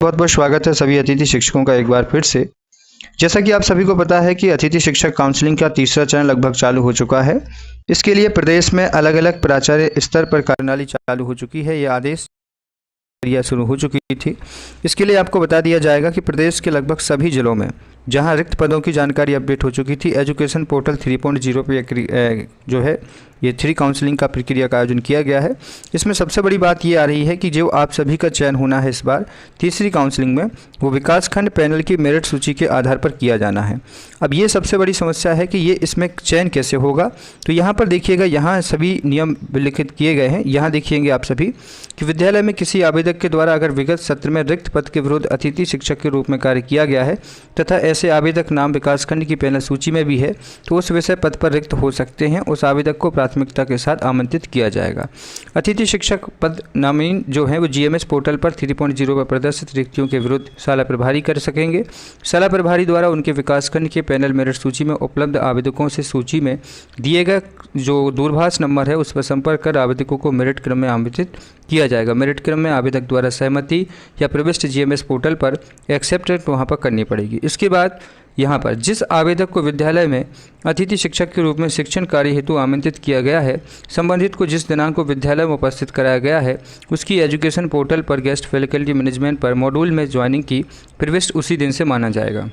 बहुत बहुत स्वागत है सभी अतिथि शिक्षकों का एक बार फिर से। जैसा कि आप सभी को पता है कि अतिथि शिक्षक काउंसलिंग का तीसरा चरण लगभग चालू हो चुका है। इसके लिए प्रदेश में अलग अलग प्राचार्य स्तर पर कार्यप्रणाली चालू हो चुकी है। ये आदेश प्रक्रिया शुरू हो चुकी थी। इसके लिए आपको बता दिया जाएगा कि प्रदेश के लगभग सभी जिलों में जहां रिक्त पदों की जानकारी अपडेट हो चुकी थी, एजुकेशन पोर्टल 3.0 पे जो है ये 3 काउंसलिंग का प्रक्रिया का आयोजन किया गया है। इसमें सबसे बड़ी बात ये आ रही है कि जो आप सभी का चयन होना है इस बार तीसरी काउंसलिंग में, वो विकासखंड पैनल की मेरिट सूची के आधार पर किया जाना है। अब ये सबसे बड़ी समस्या है कि ये इसमें चयन कैसे होगा। तो यहाँ पर देखिएगा, यहाँ सभी नियम लिखित किए गए हैं। यहाँ देखिएंगे आप सभी कि विद्यालय में किसी आवेदक के द्वारा अगर विगत सत्र में रिक्त पद के विरुद्ध अतिथि शिक्षक के रूप में कार्य किया गया है तथा ऐसे आवेदक नाम विकासखंड की पैनल सूची में भी है, तो उस विषय पद पर रिक्त हो सकते हैं। उस आवेदक को प्राथमिकता के साथ आमंत्रित किया जाएगा। अतिथि शिक्षक पद नामीन जो है वो जीएमएस पोर्टल पर 3.0 पर प्रदर्शित रिक्तियों के विरुद्ध शाला प्रभारी कर सकेंगे। शाला प्रभारी द्वारा उनके विकासखंड के पैनल मेरिट सूची में उपलब्ध आवेदकों से सूची में दिए गए जो दूरभाष नंबर है उस पर संपर्क कर आवेदकों को मेरिट क्रम में आमंत्रित किया जाएगा। मेरिट क्रम में आवेदक द्वारा सहमति या प्रविष्ट जीएमएस पोर्टल पर एक्सेप्टेड वहाँ पर करनी पड़ेगी। इसके बाद यहाँ पर जिस आवेदक को विद्यालय में अतिथि शिक्षक के रूप में शिक्षण कार्य हेतु आमंत्रित किया गया है, संबंधित को जिस दिनांक को विद्यालय में उपस्थित कराया गया है, उसकी एजुकेशन पोर्टल पर गेस्ट फैकल्टी मैनेजमेंट पर मॉड्यूल में ज्वाइनिंग की प्रविष्ट उसी दिन से माना जाएगा।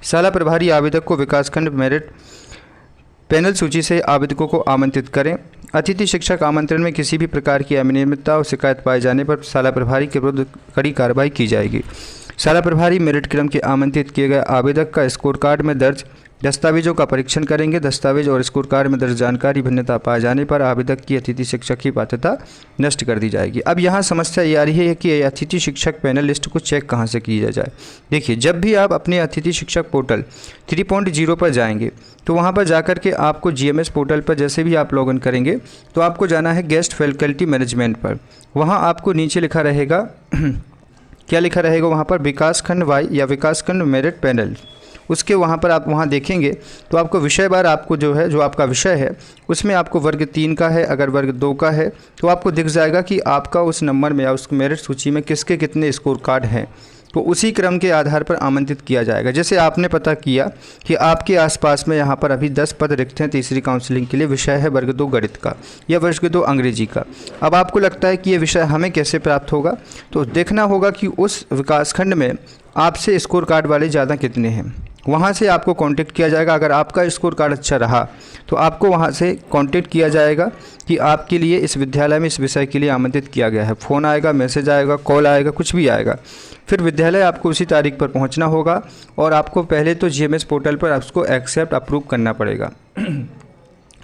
शाला प्रभारी आवेदक को विकासखंड मेरिट पैनल सूची से आवेदकों को आमंत्रित करें। अतिथि शिक्षक आमंत्रण में किसी भी प्रकार की अनियमितता और शिकायत पाए जाने पर शाला प्रभारी के विरुद्ध कड़ी कार्रवाई की जाएगी। शाला प्रभारी मेरिट क्रम के आमंत्रित किए गए आवेदक का स्कोर कार्ड में दर्ज दस्तावेजों का परीक्षण करेंगे। दस्तावेज और स्कोर कार्ड में दर्ज जानकारी भिन्नता पाए जाने पर आवेदक की अतिथि शिक्षक की पात्रता नष्ट कर दी जाएगी। अब यहाँ समस्या ये आ रही है कि अतिथि शिक्षक पैनल लिस्ट को चेक कहाँ से किया जाए। देखिए, जब भी आप अपने अतिथि शिक्षक पोर्टल 3.0 पर जाएंगे तो वहाँ पर जाकर के आपको जीएमएस पोर्टल पर जैसे भी आप लॉगिन करेंगे तो आपको जाना है गेस्ट फैकल्टी मैनेजमेंट पर। वहाँ आपको नीचे लिखा रहेगा क्या लिखा रहेगा वहाँ पर विकासखंड वाई या विकासखंड मेरिट पैनल। उसके वहाँ पर आप वहाँ देखेंगे तो आपको विषय बार आपको जो है जो आपका विषय है उसमें आपको वर्ग 3 का है, अगर वर्ग 2 का है तो आपको दिख जाएगा कि आपका उस नंबर में या उस मेरिट सूची में किसके कितने स्कोर कार्ड हैं। तो उसी क्रम के आधार पर आमंत्रित किया जाएगा। जैसे आपने पता किया कि आपके आसपास में यहाँ पर अभी 10 पद रिक्त हैं तीसरी काउंसलिंग के लिए। विषय है वर्ग 2 गणित का या वर्ग 2 अंग्रेजी का। अब आपको लगता है कि ये विषय हमें कैसे प्राप्त होगा, तो देखना होगा कि उस विकासखंड में आपसे स्कोर कार्ड वाले ज़्यादा कितने हैं। वहाँ से आपको कांटेक्ट किया जाएगा। अगर आपका स्कोर कार्ड अच्छा रहा तो आपको वहाँ से कांटेक्ट किया जाएगा कि आपके लिए इस विद्यालय में इस विषय के लिए आमंत्रित किया गया है। फ़ोन आएगा, मैसेज आएगा, कॉल आएगा, कुछ भी आएगा। फिर विद्यालय आपको उसी तारीख पर पहुँचना होगा और आपको पहले तो जीएमएस पोर्टल पर उसको एक्सेप्ट अप्रूव करना पड़ेगा।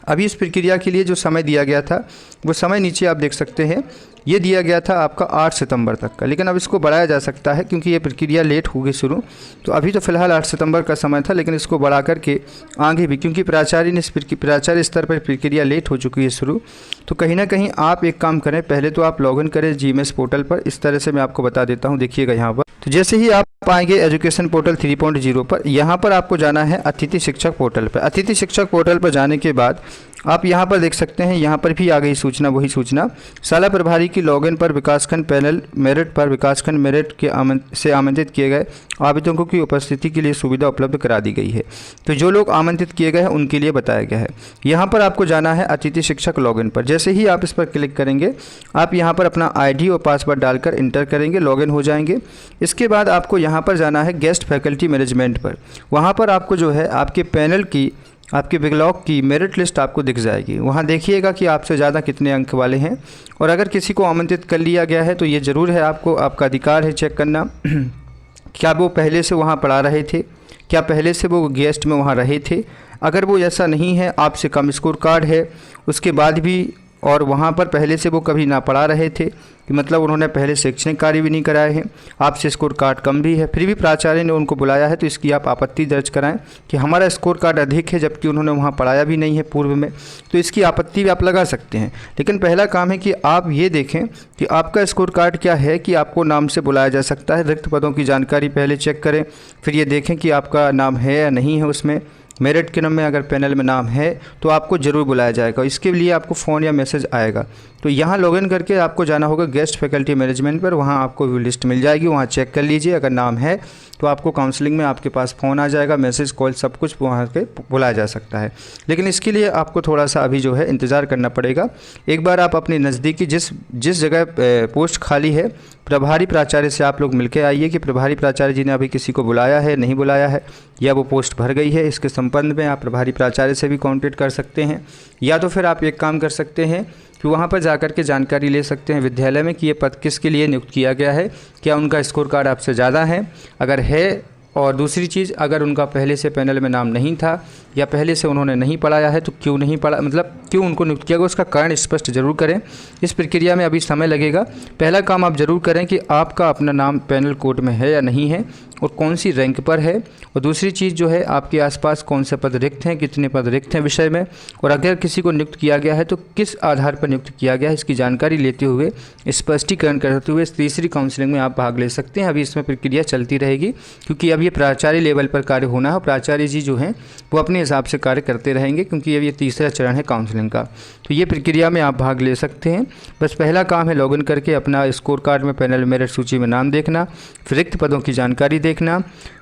अभी इस प्रक्रिया के लिए जो समय दिया गया था वो समय नीचे आप देख सकते हैं, ये दिया गया था आपका 8 सितंबर तक का, लेकिन अब इसको बढ़ाया जा सकता है क्योंकि ये प्रक्रिया लेट हो गई शुरू। तो अभी तो फिलहाल 8 सितंबर का समय था, लेकिन इसको बढ़ा करके आगे भी, क्योंकि प्राचार्य ने प्राचार्य स्तर पर प्रक्रिया लेट हो चुकी है शुरू, तो कहीं ना कहीं आप एक काम करें, पहले तो आप लॉगिन करें जीएमएस पोर्टल पर। इस तरह से मैं आपको बता देता हूँ। देखिएगा यहाँ पर, तो जैसे ही आप आएंगे एजुकेशन पोर्टल 3.0 पर, यहाँ पर आपको जाना है अतिथि शिक्षक पोर्टल पर। अतिथि शिक्षक पोर्टल पर जाने के बाद आप यहाँ पर देख सकते हैं, यहाँ पर भी आ गई सूचना, वही सूचना शाला प्रभारी की लॉगिन पर विकासखंड पैनल मेरिट पर विकासखंड मेरिट के से आमंत्रित किए गए आवेदकों की उपस्थिति के लिए सुविधा उपलब्ध करा दी गई है। तो जो लोग आमंत्रित किए गए हैं उनके लिए बताया गया है। यहाँ पर आपको जाना है अतिथि शिक्षक लॉगिन पर। जैसे ही आप इस पर क्लिक करेंगे, आप यहाँ पर अपना आईडी और पासवर्ड डालकर इंटर करेंगे, लॉगिन हो जाएंगे। इसके बाद आपको यहाँ पर जाना है गेस्ट फैकल्टी मैनेजमेंट पर। वहाँ पर आपको जो है आपके पैनल की, आपके ब्लॉक की मेरिट लिस्ट आपको दिख जाएगी। वहाँ देखिएगा कि आपसे ज़्यादा कितने अंक वाले हैं, और अगर किसी को आमंत्रित कर लिया गया है तो ये ज़रूर है, आपको आपका अधिकार है चेक करना क्या वो पहले से वहाँ पढ़ा रहे थे, क्या पहले से वो गेस्ट में वहाँ रहे थे। अगर वो ऐसा नहीं है, आपसे कम स्कोर कार्ड है उसके बाद भी, और वहाँ पर पहले से वो कभी ना पढ़ा रहे थे, कि मतलब उन्होंने पहले शैक्षणिक कार्य भी नहीं कराए हैं, आपसे स्कोर कार्ड कम भी है, फिर भी प्राचार्य ने उनको बुलाया है, तो इसकी आप आपत्ति दर्ज कराएं कि हमारा स्कोर कार्ड अधिक है जबकि उन्होंने वहाँ पढ़ाया भी नहीं है पूर्व में। तो इसकी आपत्ति भी आप लगा सकते हैं। लेकिन पहला काम है कि आप ये देखें कि आपका स्कोर कार्ड क्या है कि आपको नाम से बुलाया जा सकता है। रिक्त पदों की जानकारी पहले चेक करें, फिर ये देखें कि आपका नाम है या नहीं है उसमें। मेरिट के नाम में अगर पैनल में नाम है तो आपको ज़रूर बुलाया जाएगा। इसके लिए आपको फ़ोन या मैसेज आएगा तो यहाँ लॉगिन करके आपको जाना होगा गेस्ट फैकल्टी मैनेजमेंट पर, वहाँ आपको व्यू लिस्ट मिल जाएगी, वहाँ चेक कर लीजिए। अगर नाम है तो आपको काउंसलिंग में आपके पास फ़ोन आ जाएगा, मैसेज कॉल सब कुछ वहाँ पे बुलाया जा सकता है। लेकिन इसके लिए आपको थोड़ा सा अभी जो है इंतज़ार करना पड़ेगा। एक बार आप अपनी नज़दीकी जिस जगह पोस्ट खाली है, प्रभारी प्राचार्य से आप लोग मिलकर आइए कि प्रभारी प्राचार्य जी ने अभी किसी को बुलाया है, नहीं बुलाया है, या वो पोस्ट भर गई है। इसके संबंध में आप प्रभारी प्राचार्य से भी कॉन्टेक्ट कर सकते हैं, या तो फिर आप एक काम कर सकते हैं कि वहाँ पर जाकर के जानकारी ले सकते हैं विद्यालय में कि ये पद किसके लिए नियुक्त किया गया है, क्या उनका स्कोर कार्ड आपसे ज़्यादा है, अगर है। और दूसरी चीज़, अगर उनका पहले से पैनल में नाम नहीं था या पहले से उन्होंने नहीं पढ़ाया है तो क्यों नहीं पढ़ा, मतलब क्यों उनको नियुक्त किया गया, उसका कारण स्पष्ट जरूर करें। इस प्रक्रिया में अभी समय लगेगा। पहला काम आप ज़रूर करें कि आपका अपना नाम पैनल कोड में है या नहीं है और कौन सी रैंक पर है। और दूसरी चीज़ जो है, आपके आसपास कौन से पद रिक्त हैं, कितने पद रिक्त हैं विषय में, और अगर किसी को नियुक्त किया गया है तो किस आधार पर नियुक्त किया गया है, इसकी जानकारी लेते हुए, स्पष्टीकरण करते हुए तीसरी काउंसलिंग में आप भाग ले सकते हैं। अभी इसमें प्रक्रिया चलती रहेगी, क्योंकि अब ये प्राचार्य लेवल पर कार्य होना है। प्राचार्य जी जो हैं वो अपने हिसाब से कार्य करते रहेंगे, क्योंकि अब ये तीसरा चरण है काउंसलिंग का। तो ये प्रक्रिया में आप भाग ले सकते हैं। बस पहला काम है लॉगिन करके अपना स्कोर कार्ड में पैनल मेरिट सूची में नाम देखना, फिर रिक्त पदों की जानकारी देखना,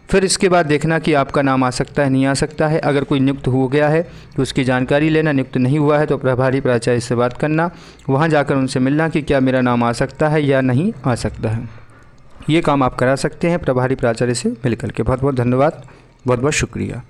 फिर इसके बाद देखना कि आपका नाम आ सकता है नहीं आ सकता है। अगर कोई नियुक्त हो गया है तो उसकी जानकारी लेना, नियुक्त नहीं हुआ है तो प्रभारी प्राचार्य से बात करना, वहाँ जाकर उनसे मिलना कि क्या मेरा नाम आ सकता है या नहीं आ सकता है। ये काम आप करा सकते हैं प्रभारी प्राचार्य से मिलकर के। बहुत बहुत धन्यवाद, बहुत बहुत शुक्रिया।